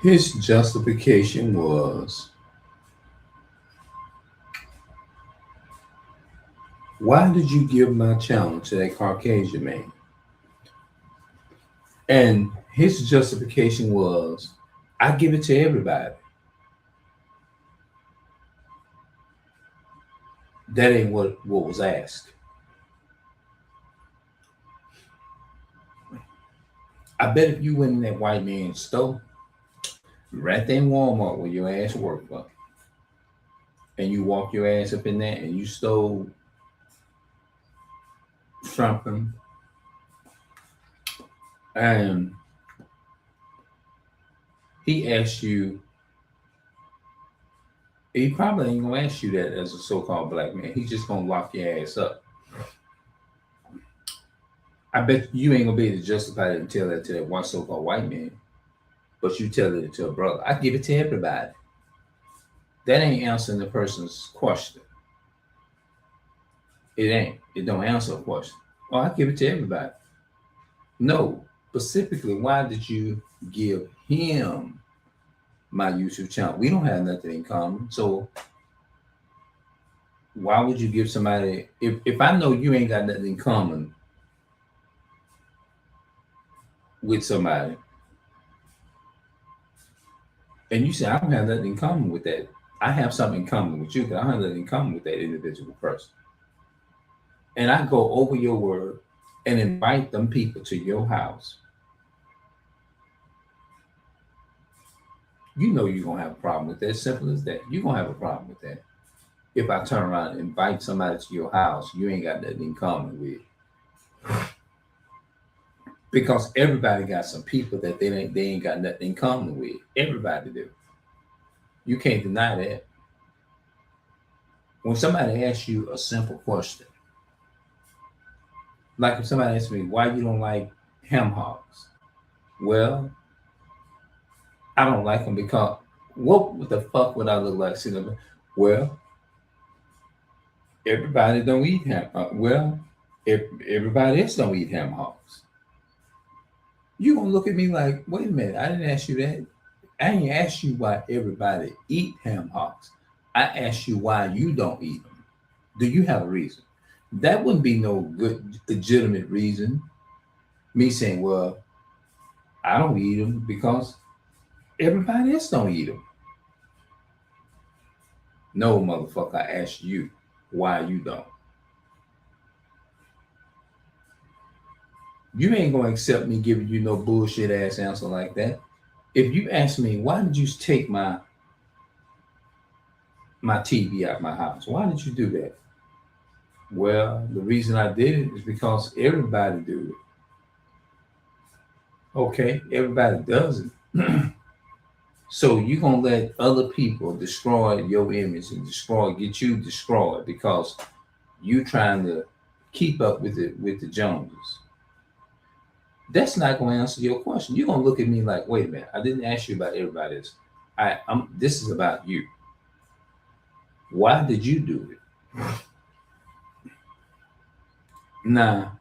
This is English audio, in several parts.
His justification was, why did you give my challenge to that Caucasian man? And his justification was, I give it to everybody. That ain't what was asked. I bet if you went in that white man's store, right there in Walmart where your ass worked for, and you walk your ass up in there and you stole something, and he asked you, he probably ain't gonna ask you that as a so-called black man. He's just gonna lock your ass up. I bet you ain't gonna be able to justify it and tell that to that one so-called white man, but you tell it to a brother. I give it to everybody. That ain't answering the person's question. It ain't. It don't answer a question. Oh, I give it to everybody. No, specifically, why did you give him my YouTube channel? We don't have nothing in common. So why would you give somebody, if I know you ain't got nothing in common with somebody, and you say, I don't have nothing in common with that. I have something in common with you, but I don't have nothing in common with that individual person. And I go over your word and invite them people to your house. You know you're gonna have a problem with that. Simple as that. You're gonna have a problem with that. If I turn around and invite somebody to your house, you ain't got nothing in common with. Because everybody got some people that they ain't got nothing in common with. Everybody do. You can't deny that. When somebody asks you a simple question, like if somebody asks me why you don't like ham hocks, well, I don't like them because what the fuck would I look like sitting there? Well, everybody don't eat ham. Well, if everybody else don't eat ham hocks, you gonna look at me like, wait a minute, I didn't ask you that. I didn't ask you why everybody eat ham hocks. I asked you why you don't eat them. Do you have a reason? That wouldn't be no good legitimate reason. Me saying, well, I don't eat them because everybody else don't eat them. No, motherfucker, I asked you why you don't. You ain't gonna accept me giving you no bullshit ass answer like that. If you ask me, why did you take my TV out my house? Why did you do that? Well, the reason I did it is because everybody do it. Okay, everybody does it. So you gonna let other people destroy your image and get you destroyed because you trying to keep up with the Joneses. That's not gonna answer your question. You're gonna look at me like, wait a minute, I didn't ask you about everybody else. This is about you. Why did you do it? Now,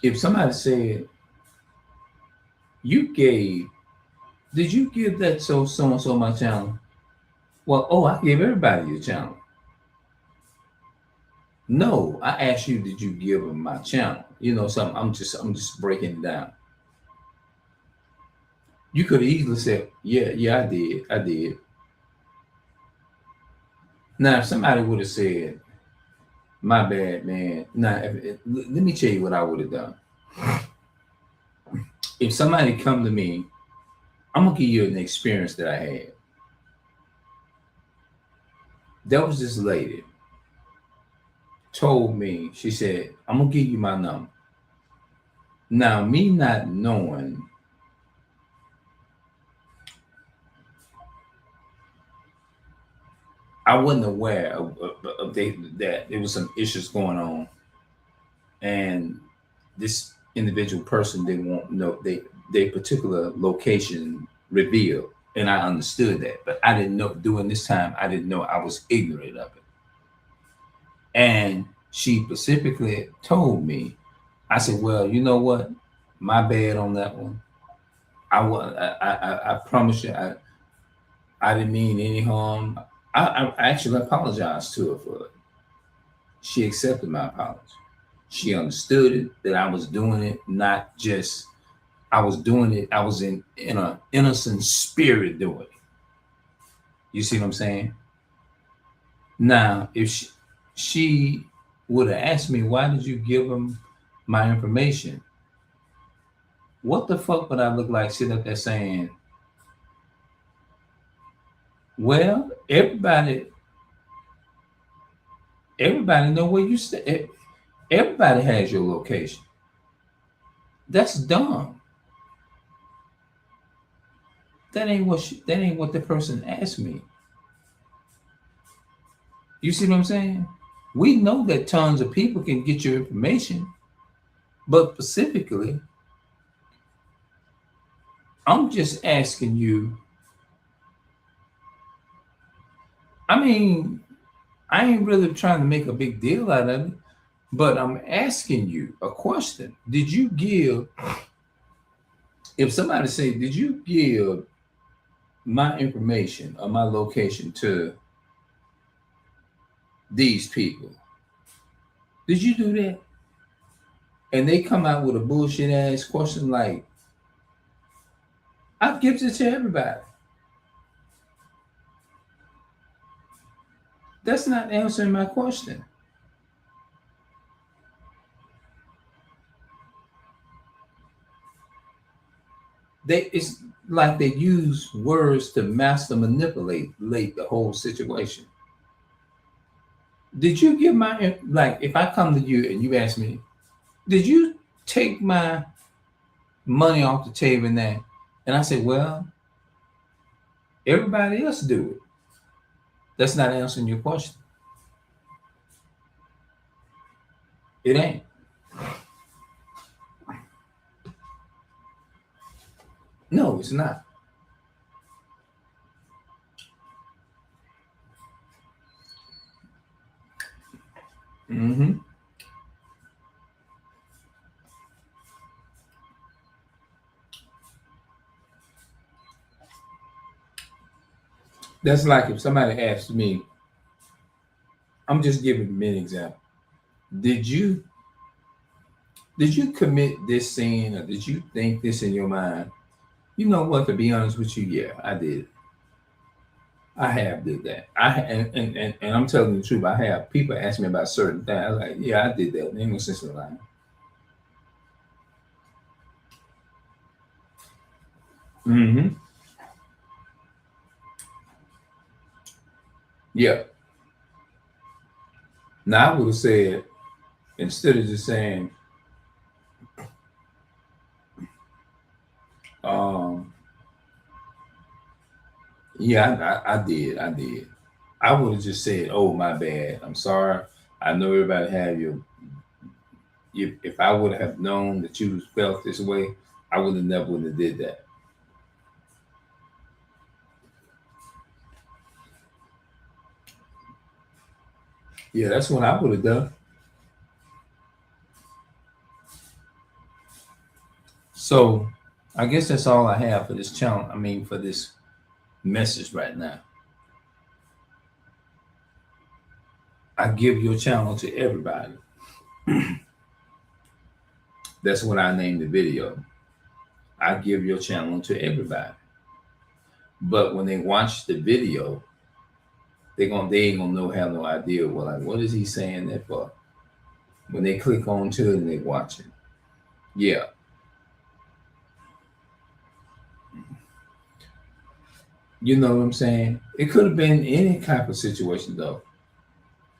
if somebody said you gave, did you give that so and so my channel? Well, oh, I gave everybody your channel. No, I asked you, did you give them my channel? You know something? I'm just breaking it down. You could have easily said, yeah, I did. Now, if somebody would have said, my bad, man. Now, let me tell you what I would have done. If somebody come to me, I'm gonna give you an experience that I had. There was this lady told me, she said, I'm gonna give you my number. Now, me not knowing, I wasn't aware of that there was some issues going on, and this individual person didn't want no their particular location revealed, and I understood that, but I didn't know during this time. I didn't know, I was ignorant of it, and she specifically told me. I said, well, you know what? My bad on that one. I promise you, I didn't mean any harm. I actually apologized to her for it. She accepted my apology. She understood it, that I was doing it, not just I was doing it. I was in an innocent spirit doing it. You see what I'm saying? Now, if she would have asked me, why did you give him my information? What the fuck would I look like sitting up there saying, well, everybody know where you stay. Everybody has your location. That's dumb. That ain't what the person asked me. You see what I'm saying? We know that tons of people can get your information, but specifically, I'm just asking you. I mean, I ain't really trying to make a big deal out of it, but I'm asking you a question. Did you give, if somebody say, did you give my information or my location to these people? Did you do that? And they come out with a bullshit ass question like, I've given it to everybody. That's not answering my question. It's like they use words to master manipulate the whole situation. Did you give my, like, if I come to you and you ask me, did you take my money off the table now? And I say, well, everybody else do it. That's not answering your question. It ain't. No, it's not. Mm-hmm. That's like if somebody asked me, I'm just giving me an example. Did you commit this sin or did you think this in your mind? You know what? To be honest with you, yeah, I did. I have did that. And I'm telling you the truth. I have people ask me about certain things. I'm like, yeah, I did that. Ain't no sense in lying. Mm-hmm. Yeah. Now I would have said, instead of just saying, um, yeah, I did. I would have just said, "Oh, my bad. I'm sorry. I know everybody have your. If I would have known that you felt this way, I would have never would have did that." Yeah, that's what I would have done. So, I guess that's all I have for this channel. I mean, for this message right now. I give your channel to everybody. That's what I named the video. I give your channel to everybody. But when they watch the video, they ain't gonna have no idea. Well, like, what is he saying that for? When they click on to it and they watch it, yeah. You know what I'm saying? It could have been any type of situation though.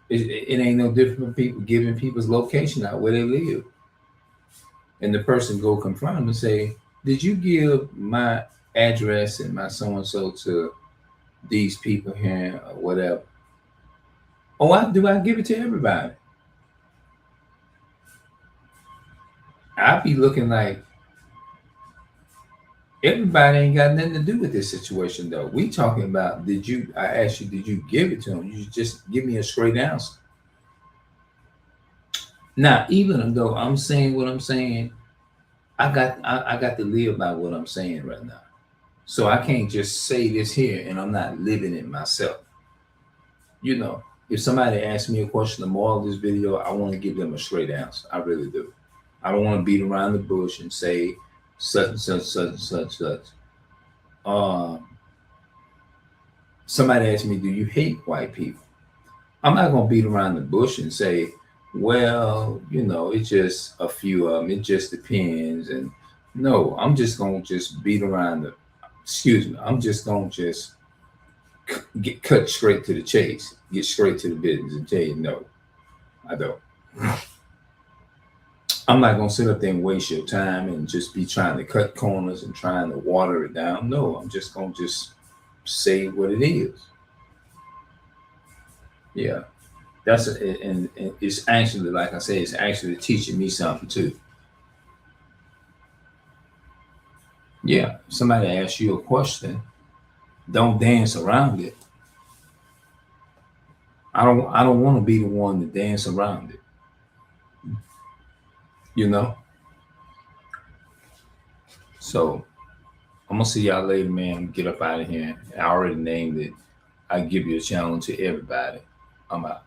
It ain't no different from people giving people's location out where they live, and the person go confront them and say, "Did you give my address and my so and so to these people here or whatever?" Oh, I give it to everybody? I'd be looking like everybody ain't got nothing to do with this situation though. We talking about did you? I asked you, did you give it to him? You just give me a straight answer. Now, even though I'm saying what I'm saying, I got to live by what I'm saying right now. So I can't just say this here and I'm not living it myself. You know, if somebody asks me a question, the moral of this video, I want to give them a straight answer. I really do. I don't want to beat around the bush and say such and such, such and such, such. Um, Somebody asked me, "Do you hate white people?" I'm not gonna beat around the bush and say, "Well, it's just a few of them. It just depends." And no, I'm just gonna just beat around the. Excuse me. I'm just gonna just get cut straight to the chase, get straight to the business, and tell you, no, I don't. I'm not gonna sit up there and waste your time and just be trying to cut corners and trying to water it down. No, I'm just gonna just say what it is. Yeah, and it's actually, like I said, it's actually teaching me something too. Yeah, somebody asks you a question, don't dance around it. I don't want to be the one to dance around it. You know. So I'm gonna see y'all later, man. Get up out of here. I already named it. I give you a challenge to everybody. I'm out.